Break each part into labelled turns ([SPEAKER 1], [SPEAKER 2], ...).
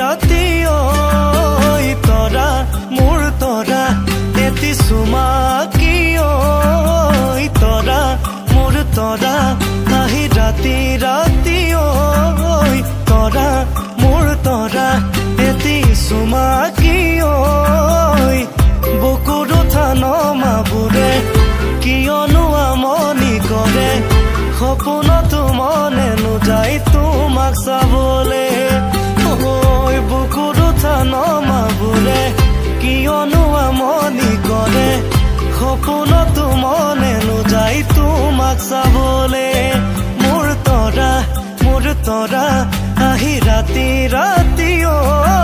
[SPEAKER 1] ৰাতি ঐ তৰা মোৰ তৰা এটি চুমা কি ঐ তৰা মোৰ তৰা আহি ৰাতি ৰাতি ঐ তৰা মোৰ তৰা এটি চুমা কি ঐ বুকুৰ উঠা নমাবোৰে কিয়নো আমনি কৰে সপোনতো মনে নোযায় তোমাক চাবলে ঐ বুকুৰ উঠা নমাবোৰে কিয়নো আমনি কৰে সপোনতো মনে নোযায় তোমাক চাবলে মোৰ তৰা আহি ৰাতি ৰাতি ঐ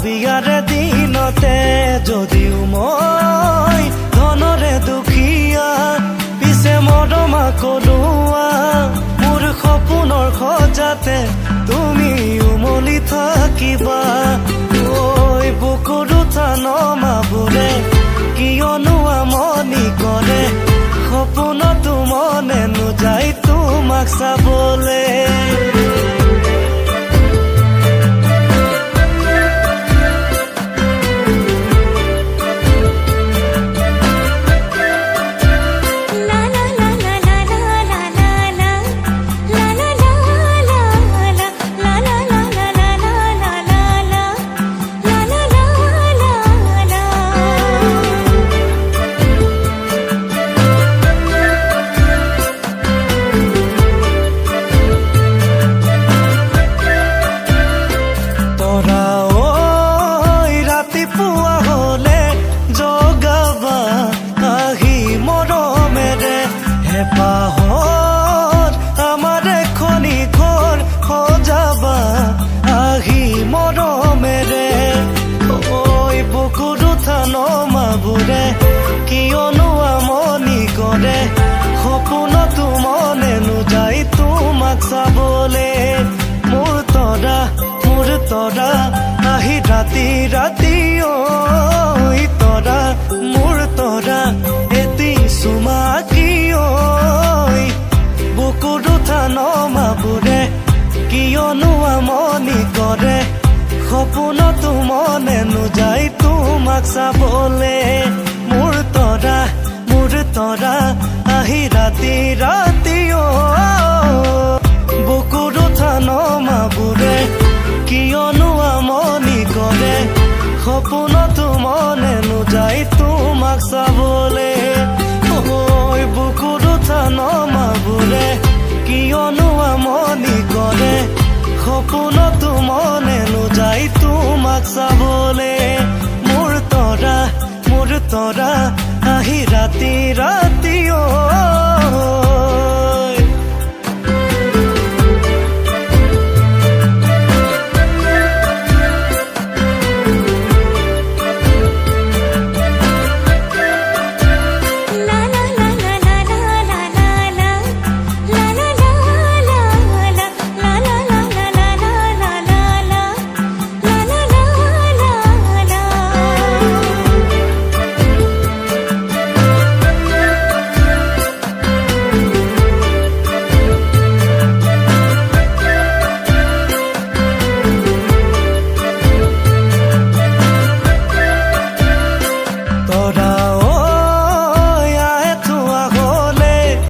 [SPEAKER 1] বিয়াৰে দিনতে যদিও মই ধনৰে দুখীয়া পিছে মৰমা কলোৱা মোৰ সপোনৰ সজাতে তুমি উমলি থাকিবা ঐ বুকুৰ উঠা নমাবোৰে কিয়নো আমনি কৰে সপোনতো মনে নোযায় তোমাক চাবলে ৰাতিপুৱা হলে জগাবা আহি মৰমেৰে হেঁপাহত আমাৰ এখনি ঘৰ সজাবা আহি মৰমেৰে ঐ বুকুৰ উঠা নমাবোৰে কিয়নো আমনি কৰে সপোনতো মনে নোযায় তোমাক চাবলে মোৰ তৰা আহি ৰাতি ৰাতি ঐ তৰা মোৰ তৰা এটি চুমা কি ঐ বুকুৰ উঠা নমাবোৰে কিয়নো আমনি কৰে সপোনতো মনে নোযায় তোমাক চাবলে মোৰ তৰা আহি ৰাতি ৰাতি ঐ বুকুৰ উঠা নমাবোৰে কিয়নো আমনি কৰে সপোনতো মনে নোযায় তোমাক চাবলে ঐ বুকুৰ উঠা নমাবোৰে কিয়নো আমনি কৰে সপোনতো মনে নোযায় তোমাক চাবলে মোৰ তৰা আহি ৰাতি ৰাতি ঐ